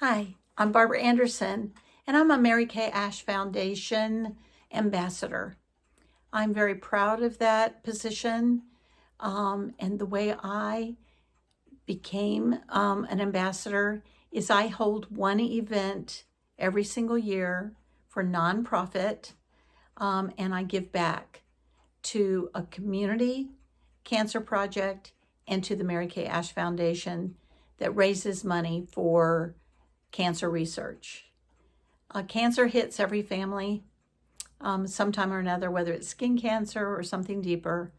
Hi, I'm Barbara Anderson, and I'm a Mary Kay Ash Foundation ambassador. I'm very proud of that position, and the way I became an ambassador is I hold one event every single year for nonprofit, and I give back to a community cancer project and to the Mary Kay Ash Foundation that raises money for cancer research. Cancer hits every family sometime or another, whether it's skin cancer or something deeper.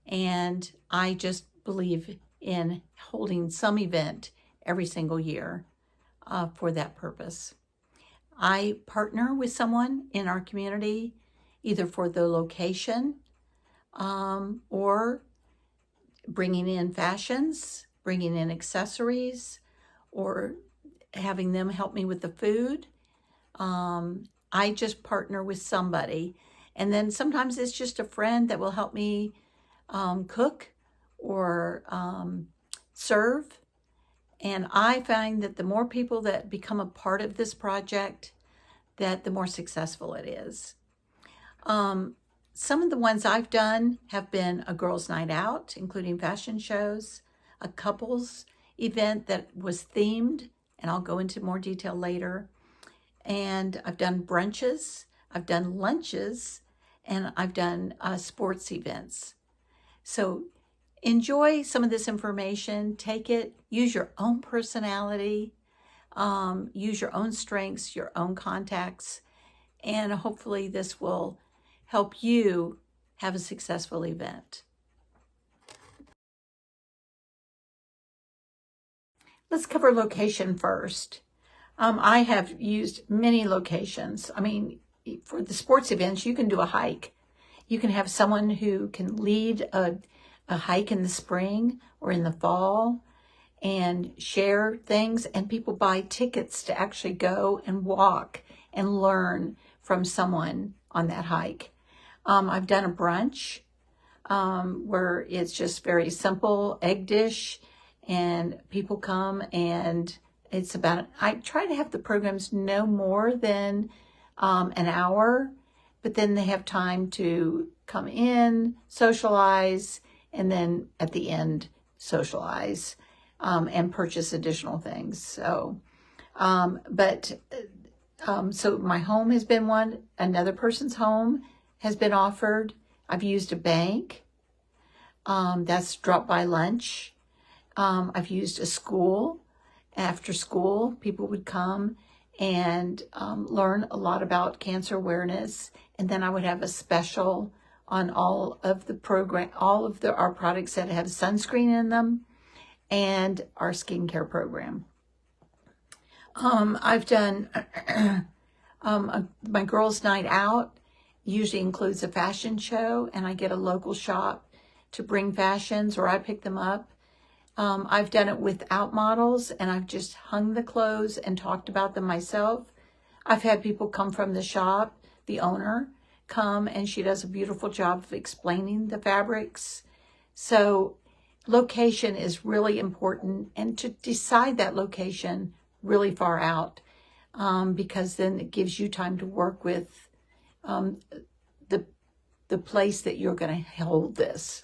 And I just believe in holding some event every single year for that purpose. I partner with someone in our community, either for the location or bringing in fashions, bringing in accessories, or having them help me with the food. I just partner with somebody. And then sometimes it's just a friend that will help me cook or serve. And I find that the more people that become a part of this project, that the more successful it is. Some of the ones I've done have been a girls' night out, including fashion shows, a couples event that was themed, and I'll go into more detail later. And I've done brunches, I've done lunches, and I've done sports events. So enjoy some of this information, take it, use your own personality, use your own strengths, your own contacts, and hopefully this will help you have a successful event. Let's cover location first. I have used many locations. I mean, for the sports events, you can do a hike. You can have someone who can lead a hike in the spring or in the fall and share things, and people buy tickets to actually go and walk and learn from someone on that hike. I've done a brunch where it's just very simple, egg dish, and people come, and it's about, I try to have the programs no more than an hour, but then they have time to come in, socialize, and then at the end socialize and purchase additional things. So, so my home has been one. Another person's home has been offered. I've used a bank. That's drop by lunch. I've used a school. After school, people would come and learn a lot about cancer awareness. And then I would have a special on all of the program, our products that have sunscreen in them and our skincare program. I've done my girls' night out usually includes a fashion show, and I get a local shop to bring fashions, or I pick them up. I've done it without models, and I've just hung the clothes and talked about them myself. I've had people come from the shop, the owner come, and she does a beautiful job of explaining the fabrics. So location is really important, and to decide that location really far out, because then it gives you time to work with the place that you're going to hold this.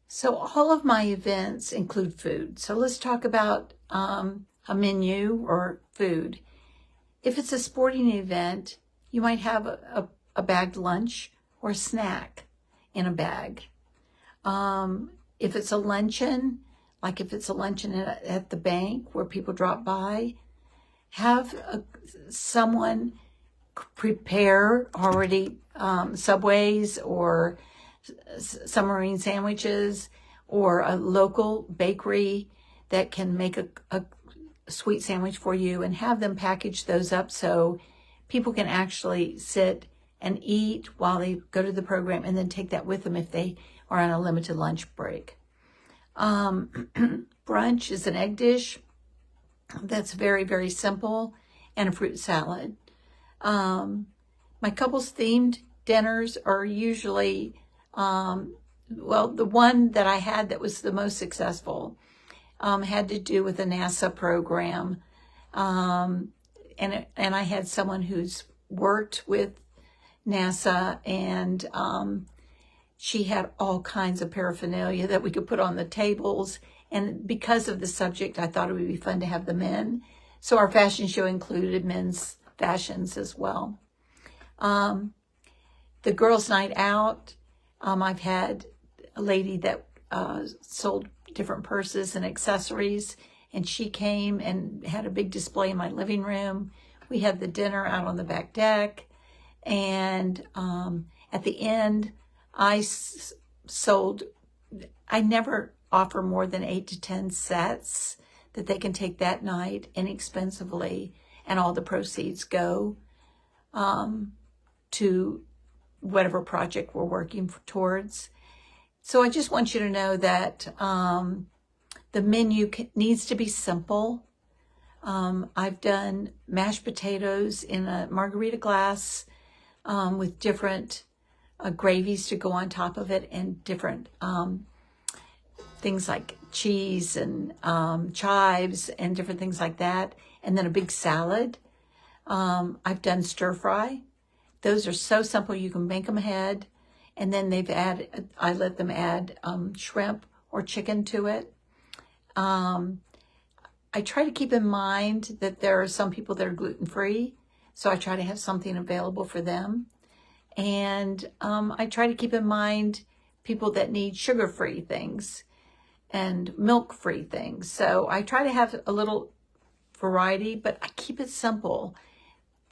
So all of my events include food. So let's talk about a menu or food. If it's a sporting event, you might have a bagged lunch or a snack in a bag. If it's a luncheon, like if it's a luncheon at the bank where people drop by, have someone prepare already Subways or submarine sandwiches, or a local bakery that can make a sweet sandwich for you, and have them package those up so people can actually sit and eat while they go to the program, and then take that with them if they are on a limited lunch break. Brunch is an egg dish that's very, very simple, and a fruit salad. My couples themed dinners are usually, well, the one that I had that was the most successful had to do with a NASA program. And I had someone who's worked with NASA, and she had all kinds of paraphernalia that we could put on the tables. And because of the subject, I thought it would be fun to have the men. So our fashion show included men's fashions as well. The girls' night out, I've had a lady that sold different purses and accessories, and she came and had a big display in my living room. We had the dinner out on the back deck, and at the end, I never offer more than 8 to 10 sets that they can take that night inexpensively, and all the proceeds go to whatever project we're working towards. So I just want you to know that the menu needs to be simple. I've done mashed potatoes in a margarita glass with different gravies to go on top of it, and different things like cheese and chives and different things like that, and then a big salad. I've done stir fry. Those are so simple, you can make them ahead, and then I let them add shrimp or chicken to it. I try to keep in mind that there are some people that are gluten-free, so I try to have something available for them. And I try to keep in mind people that need sugar-free things and milk-free things. So I try to have a little variety, but I keep it simple.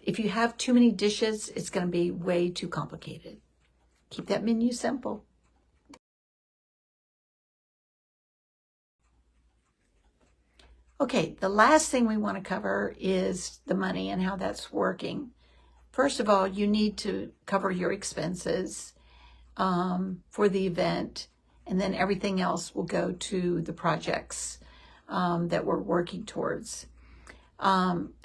If you have too many dishes, it's going to be way too complicated. Keep that menu simple. Okay, the last thing we want to cover is the money and how that's working. First of all, you need to cover your expenses for the event, and then everything else will go to the projects that we're working towards.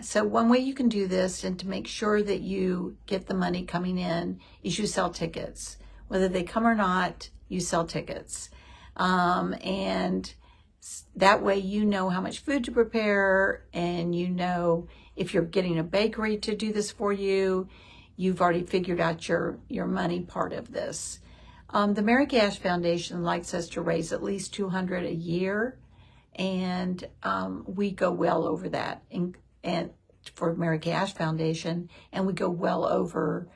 So one way you can do this, and to make sure that you get the money coming in, is you sell tickets. Whether they come or not, you sell tickets. And that way you know how much food to prepare, and you know if you're getting a bakery to do this for you, you've already figured out your money part of this. The Mary Kay Ash Foundation likes us to raise at least $200 a year, and we go well over that and for Mary Kay Ash Foundation, and we go well over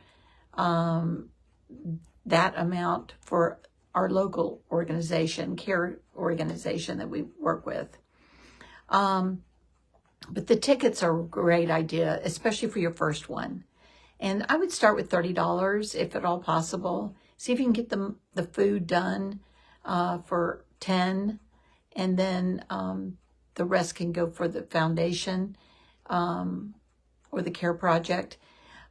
that amount for our local organization, care organization that we work with. But the tickets are a great idea, especially for your first one. And I would start with $30 if at all possible. See if you can get the food done for $10, and then the rest can go for the foundation or the care project.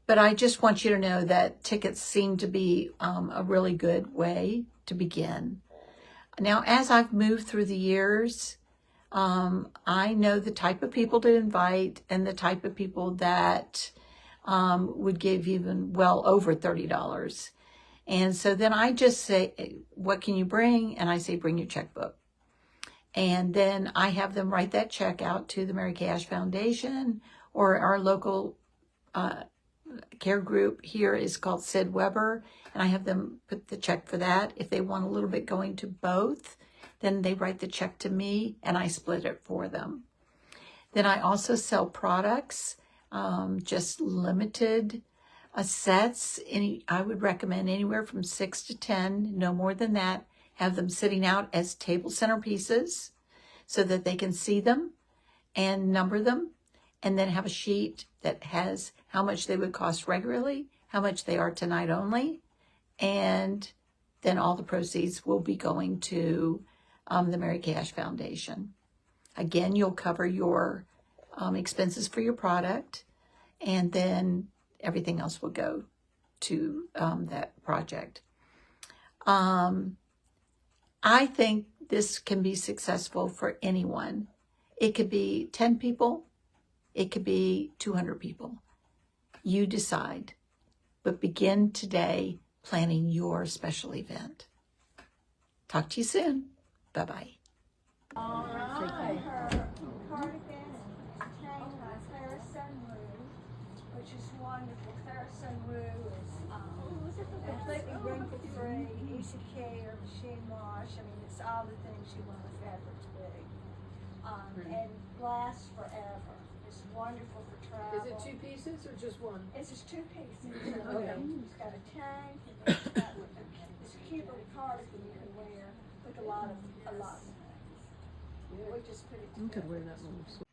But I just want you to know that tickets seem to be a really good way to begin. Now, as I've moved through the years, I know the type of people to invite and the type of people that would give even well over $30. And so then I just say, what can you bring? And I say, bring your checkbook. And then I have them write that check out to the Mary Kay Ash Foundation, or our local care group here is called Sid Weber, and I have them put the check for that. If they want a little bit going to both, then they write the check to me and I split it for them. Then I also sell products, just limited sets. I would recommend anywhere from 6 to 10, no more than that. Have them sitting out as table centerpieces so that they can see them and number them, and then have a sheet that has how much they would cost regularly, how much they are tonight only, and then all the proceeds will be going to the Mary Kay Ash Foundation. Again, you'll cover your expenses for your product, and then everything else will go to that project. I think this can be successful for anyone. It could be 10 people. It could be 200 people. You decide. but begin today planning your special event. Talk to you soon. Bye-bye. All right. Her cardigan and tank by Clara Sunroo, which is wonderful. Clara Sunroo is completely wrinkle-free, easy care, machine wash. I mean, it's all the things you want a fabric to be. And lasts forever. It's wonderful for travel. Is it 2 pieces or just one? It's just 2 pieces. Okay. It's got a tank, and then it's a cute little cardigan you can wear with a lot of things. We just put it together. You could wear that little.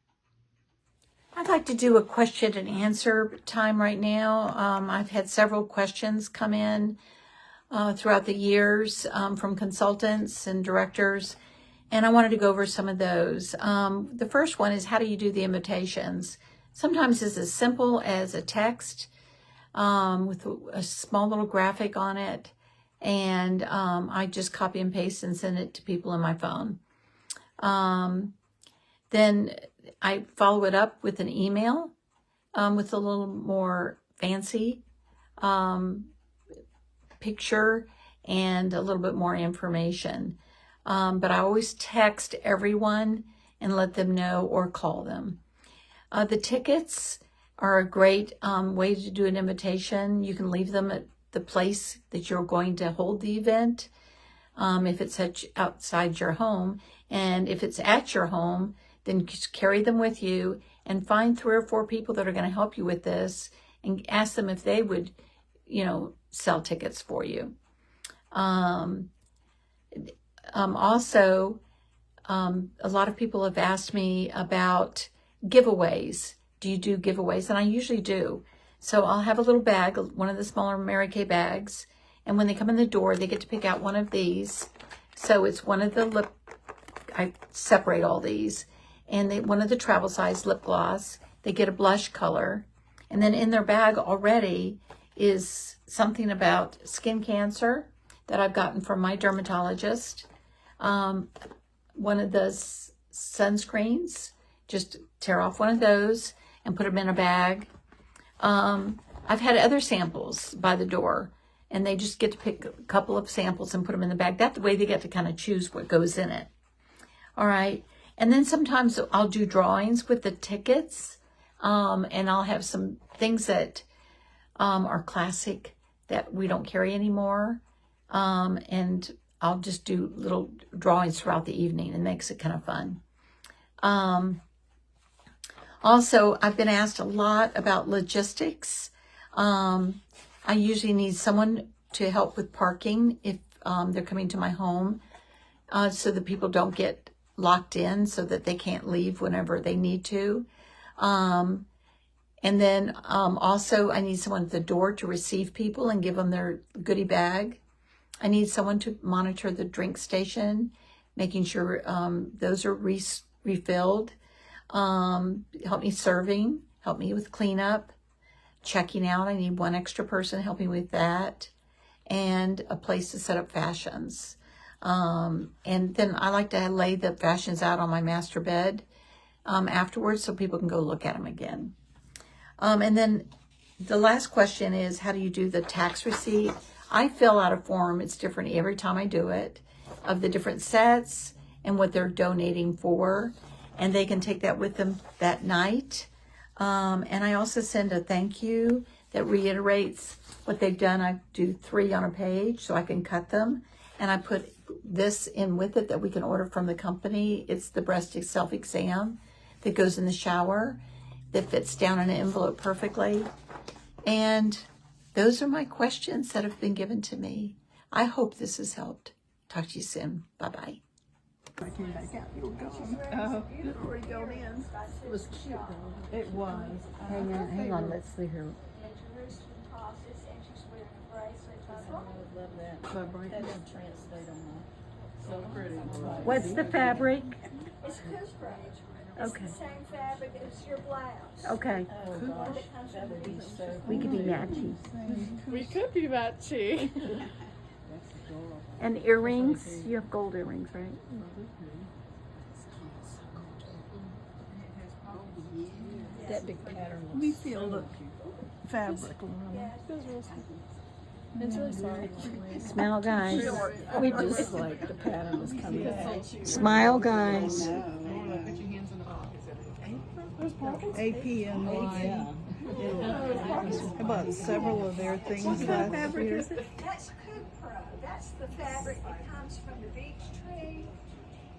I'd like to do a question and answer time right now. I've had several questions come in throughout the years from consultants and directors, and I wanted to go over some of those. The first one is, how do you do the invitations? Sometimes it's as simple as a text with a small little graphic on it, and I just copy and paste and send it to people on my phone. Then I follow it up with an email with a little more fancy picture and a little bit more information. But I always text everyone and let them know or call them. The tickets are a great way to do an invitation. You can leave them at the place that you're going to hold the event, if it's outside your home. And if it's at your home, then just carry them with you and find 3 or 4 people that are going to help you with this and ask them if they would, sell tickets for you. Also, a lot of people have asked me about giveaways. Do you do giveaways? And I usually do. So I'll have a little bag, one of the smaller Mary Kay bags, and when they come in the door, they get to pick out one of these. So it's one of the I separate all these, and one of the travel size lip gloss. They get a blush color, and then in their bag already is something about skin cancer that I've gotten from my dermatologist. One of the sunscreens, just tear off one of those and put them in a bag. I've had other samples by the door, and they just get to pick a couple of samples and put them in the bag. That way they get to kind of choose what goes in it. All right. And then sometimes I'll do drawings with the tickets, and I'll have some things that are classic that we don't carry anymore. And I'll just do little drawings throughout the evening. It makes it kind of fun. Also, I've been asked a lot about logistics. I usually need someone to help with parking if they're coming to my home, so that people don't get locked in so that they can't leave whenever they need to. And then also I need someone at the door to receive people and give them their goodie bag. I need someone to monitor the drink station, making sure those are refilled. Help me serving, help me with cleanup, checking out. I need one extra person helping with that, and a place to set up fashions. And then I like to lay the fashions out on my master bed afterwards so people can go look at them again. And then the last question is, how do you do the tax receipt? I fill out a form. It's different every time I do it, of the different sets and what they're donating for. And they can take that with them that night. And I also send a thank you that reiterates what they've done. I do 3 on a page so I can cut them. And I put this in with it that we can order from the company. It's the breast self-exam that goes in the shower that fits down in an envelope perfectly. And those are my questions that have been given to me. I hope this has helped. Talk to you soon. Bye-bye. I came back out. You were gone. Oh, you were already going in. It was cute though. It was. Hang on, let's see her. And Jerusalem crosses, and she's wearing a bracelet. I would love that. Vibrate. That's a translate on that. So pretty. What's the fabric? It's Cooperage. It's Okay. the same fabric as your blouse. Okay, Oh, The one gosh. that comes that with would the be piece. so. we could be matchy. We could be matchy. And earrings, you have gold earrings, right? That big pattern looks so fabric, Lana. It's really soft. Smile, guys. We just like the pattern was coming out. Smile, guys. APNY. I bought several of their things last year. That's Cupro. That's the fabric that comes from the beech tree.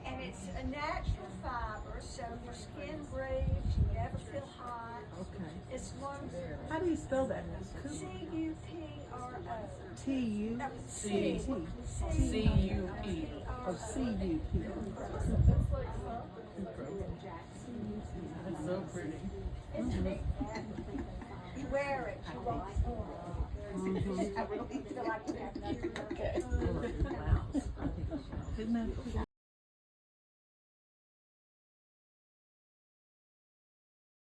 And it's a natural fiber, so your skin breathes, you never feel hot. Okay. It's wonderful. How do you spell that? C-U-P-R-O. T-U? C. C-U-P. Oh, C-U-P. It's so pretty. It's neat. You wear it, you won't. I really feel like you have to. Isn't that pretty?